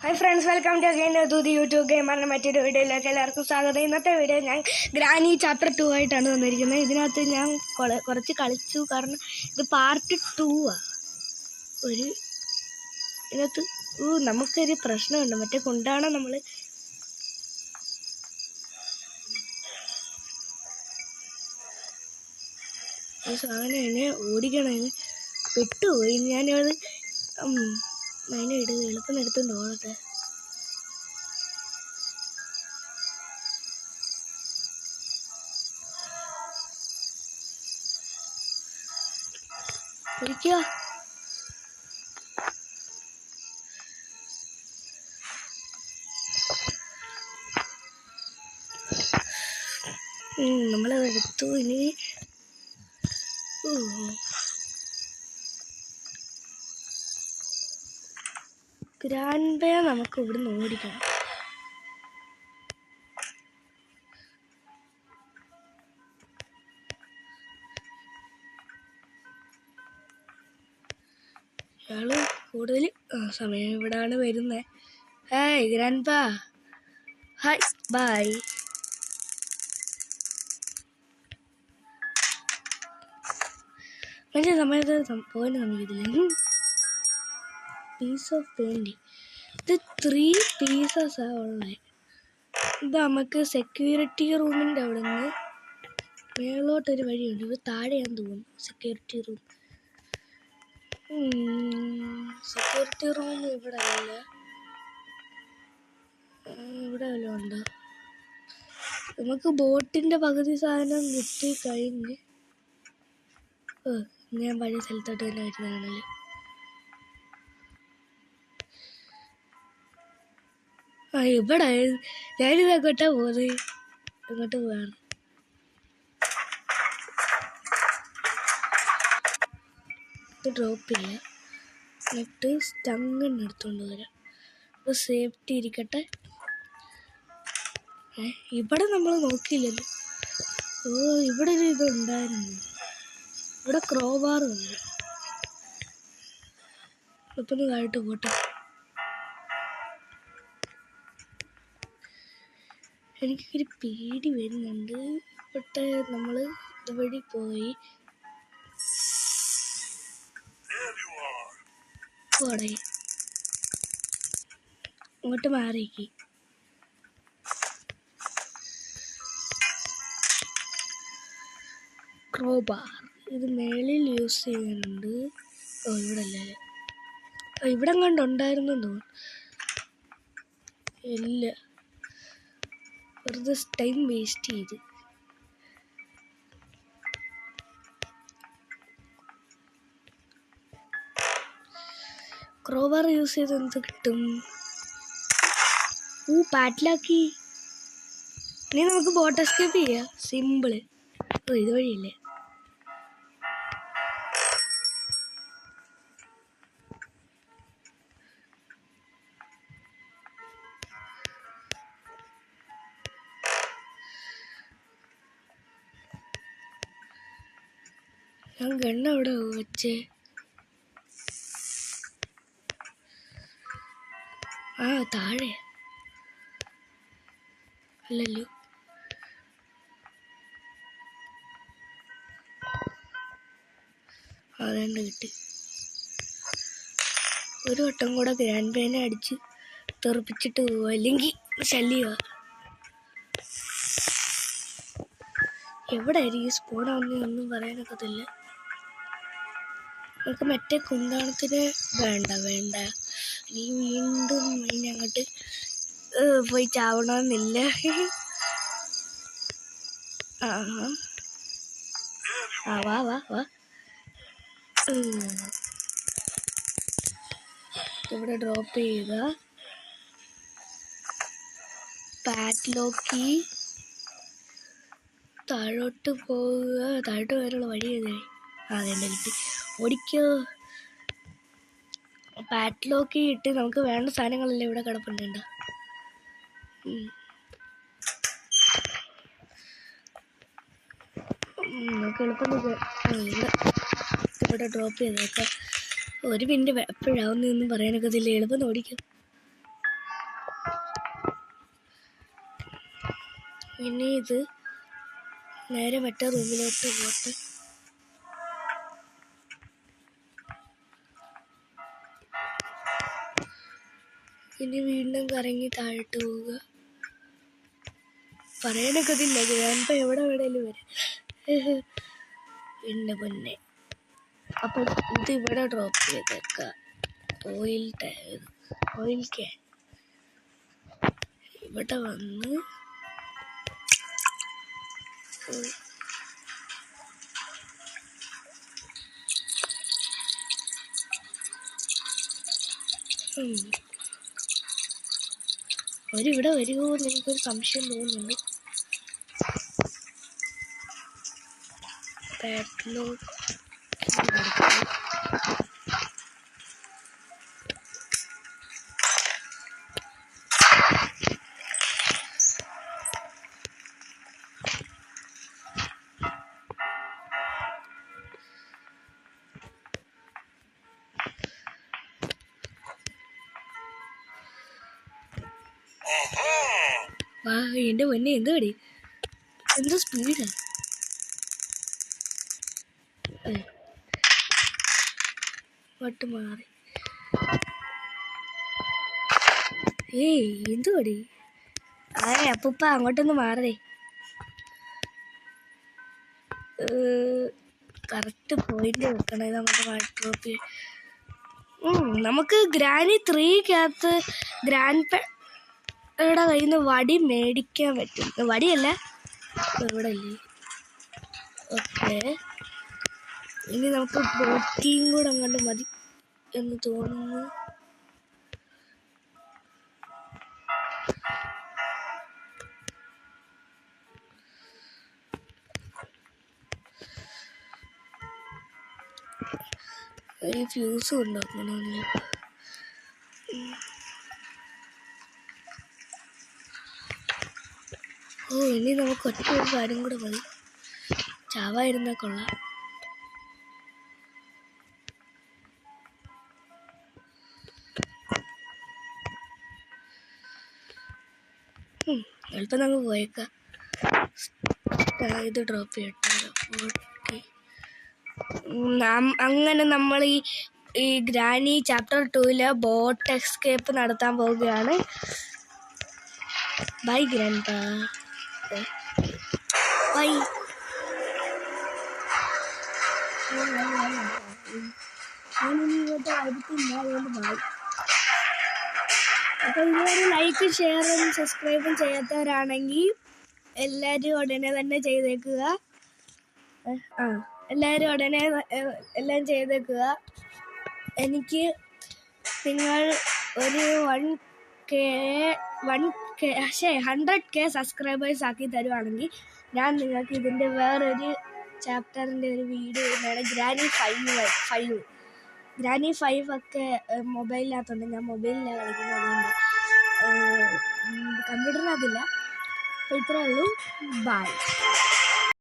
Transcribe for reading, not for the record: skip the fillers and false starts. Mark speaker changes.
Speaker 1: Hi friends, welcome to again to the YouTube ഗെയിമറിൻ്റെ മറ്റൊരു വീഡിയോയിലേക്ക് എല്ലാവർക്കും സ്വാഗതം. ഇന്നത്തെ വീഡിയോ ഞാൻ ഗ്രാനി ചാപ്റ്റർ 2 ആയിട്ടാണ് വന്നിരിക്കുന്നത്. ഇതിനകത്ത് ഞാൻ കുറച്ച് കളിച്ചു, കാരണം ഇത് പാർട്ട് 2 ആണ്. ഇതിനകത്ത് നമുക്കൊരു പ്രശ്നമുണ്ട്. മറ്റേ കൊണ്ടാണ് നമ്മൾ സാധനം എന്നെ ഓടിക്കണതിന് പെട്ടുപോയി. ഞാനത് അതിനെ എളുപ്പം എടുത്തുകൊണ്ട് പോകട്ടെ. ഒരിക്കോ നമ്മളത് എടുത്തു. ഇനി ഗ്രാൻഡ് ബേ നമുക്ക് ഇവിടുന്ന് ഓടിക്കണം. ഇയാള് കൂടുതൽ സമയം ഇവിടാണ് വരുന്നത്. ഹായ് ഗ്രാൻഡ് ബാ, ഹായ് ബൈ. മറ്റേ സമയത്ത് പോകാൻ നമുക്കിതില്ല. പീസ് ഓഫ് പെയിൻറ്റിങ്, ഇത് 3 പീസസാണ് ഉള്ളത്. ഇത് നമുക്ക് സെക്യൂരിറ്റി റൂമിൻ്റെ അവിടെ നിന്ന് മേളോട്ടൊരു വഴിയുണ്ട്. ഇത് താഴെയാന്ന് തോന്നുന്നു സെക്യൂരിറ്റി റൂം. സെക്യൂരിറ്റി റൂം ഇവിടെ അല്ല, ഇവിടെ വല്ലതും ഉണ്ടോ? നമുക്ക് ബോട്ടിൻ്റെ പകുതി സാധനം കിട്ടി കഴിഞ്ഞ് ഞാൻ പഴയ സ്ഥലത്തോട്ട് തന്നെ വരുന്നതാണല്ലോ. ഇവിടെ ഞാനിത് എങ്ങോട്ടാ പോകുന്നത്? എങ്ങോട്ട് പോവാണ്? ഇത് ഡ്രോപ്പില്ല. എന്നിട്ട് സ്റ്റങ്ങ് എടുത്തുകൊണ്ട് വരാം. അപ്പോൾ സേഫ്റ്റി ഇരിക്കട്ടെ. ഇവിടെ നമ്മൾ നോക്കിയില്ലല്ലോ. ഇവിടെ ഒരു ഇതുണ്ടായിരുന്നു. ഇവിടെ ക്രോബാർ ഉണ്ട്. ഇപ്പം താഴോട്ട് പോട്ടെ. എനിക്കൊരു പേടി വരുന്നുണ്ട്. ഇപ്പോഴത്തെ നമ്മൾ ഇതുവഴി പോയി പോടെ ഇങ്ങോട്ട് മാറിക്ക്. ക്രോബാർ ഇത് മേളിൽ യൂസ് ചെയ്യാനുണ്ട്. ഇവിടെ അല്ലേ, ഇവിടെ കണ്ടുണ്ടായിരുന്നു തോന്നുന്നു. ഇല്ല, വെറുതെ ടൈം വേസ്റ്റ് ചെയ്ത്. ക്രോബാർ യൂസ് ചെയ്ത് എന്ത് കിട്ടും? പാറ്റിലാക്കി. ഇനി നമുക്ക് ബോട്ട് എസ്കേപ്പ് ചെയ്യാം. സിമ്പിള്. ഇതുവഴിയില്ലേ? ഞാൻ ഗണ്ണ് അവിടെ വെച്ചേ. താഴെ അല്ലല്ലോ. അതെന്നെ കിട്ടി. ഒരു വട്ടം കൂടെ ഗ്രാൻഡ് പേനെ അടിച്ച് തെറിപ്പിച്ചിട്ട് പോവുക, അല്ലെങ്കിൽ ശല്യമാ. എവിടെ ആയിരിക്കും സ്പോണാവുന്നൊന്നും പറയാനൊക്കത്തില്ല. നമുക്ക് മറ്റേ കുന്താണത്തിന് വേണ്ട. ഇനി വീണ്ടും അങ്ങോട്ട് പോയി ചാവണമെന്നില്ല. വാ. ഇവിടെ ഡ്രോപ്പ് ചെയ്യുക. പാറ്റ്ലോക്കി താഴോട്ട് പോവുക. താഴോട്ട് വരാനുള്ള വഴി ഏതേ? അതെന്നെ കിട്ടി. ഓടിക്കോ. പാറ്റ്ലോക്കി ഇട്ട് നമുക്ക് വേണ്ട സാധനങ്ങളല്ലേ ഇവിടെ കിടപ്പുണ്ട്. നമുക്ക് എളുപ്പം ഇവിടെ ഡ്രോപ്പ് ചെയ്തേക്കാം. ഒരു മിനിറ്റ് എപ്പോഴാവുന്നൊന്നും പറയാനൊക്കത്തില്ല. എളുപ്പം ഓടിക്കും. ഇനി ഇത് നേരെ മറ്റേ റൂമിലോട്ട് പോട്ടെ. ഇനി വീണ്ടും കറങ്ങി താഴോട്ട് പോവുക. പറയാനൊക്കെ ഇതില്ല, ഞാനിപ്പോൾ എവിടെ എവിടെയെങ്കിലും വരാം എൻ്റെ മുന്നേ. അപ്പം ഇത് ഇവിടെ ഡ്രോപ്പ് ചെയ്തേക്കാം. ഓയിൽ ക്യാൻ ഇവിടെ വന്ന് അവരിവിടെ വരുമോ എന്ന് എനിക്കൊരു സംശയം തോന്നുന്നുണ്ട്. ബാക്കിലോട്ട് എൻ്റെ മുന്നേ എന്ത് കടി, എന്തോ സ്പീഡ്. വട്ട് മാറി. എന്ത് കടി. അപ്പൂപ്പ അങ്ങോട്ടൊന്ന് മാറേ. കറക്റ്റ് പോയിന്റ് വെക്കണേ നമുക്ക് വാട്രോപ്പ്. നമുക്ക് ഗ്രാനി 3-കകത്ത് ഗ്രാൻഡ് യുടെ കയ്യിൽ നിന്ന് വടി മേടിക്കാൻ പറ്റും. വടിയല്ല, ഇവിടെ അല്ലേ. ഓക്കെ, ഇനി നമുക്ക് ബോട്ടിയും കൂടെ അങ്ങോട്ട് മതി എന്ന് തോന്നുന്നു. ഒരു ഫ്യൂസ് ഉണ്ടാക്കണമെന്ന്. ഇനി നമുക്ക് ഒറ്റ ഒരു കാര്യം കൂടെ മതി. ചാവായിരുന്നാൽ കൊള്ളാം. അല്പം നമുക്ക് പോയേക്കാം. ഇത് ഡ്രോപ്പ് ചെയ്യട്ടെ. ഓക്കെ, അങ്ങനെ നമ്മൾ ഈ ഗ്രാനി ചാപ്റ്റർ 2-ലെ ബോട്ട് എസ്കേപ്പ് നടത്താൻ പോവുകയാണ്. Bye grandpa, bye. അപ്പോൾ ഇതുവരെ ലൈക്കും ഷെയറും സബ്സ്ക്രൈബും ചെയ്യാത്തവരാണെങ്കിൽ എല്ലാവരും ഉടനെ തന്നെ ചെയ്തേക്കുക. എല്ലാവരും ഉടനെ എല്ലാം ചെയ്തേക്കുക. എനിക്ക് നിങ്ങൾ ഒരു 100K സബ്സ്ക്രൈബേഴ്സ് ആക്കി തരുവാണെങ്കിൽ ഞാൻ നിങ്ങൾക്ക് ഇതിൻ്റെ വേറൊരു ചാപ്റ്ററിൻ്റെ ഒരു വീഡിയോ ഇടുന്നതാണ്. ഗ്രാനി 5 ഒക്കെ മൊബൈലിനകത്തുണ്ട്. ഞാൻ മൊബൈലിലാണ് കളിക്കുന്നത്, അതുകൊണ്ട് കമ്പ്യൂട്ടറിനകത്തില്ല. അപ്പോൾ ഇത്രയേ ഉള്ളൂ. ബൈ.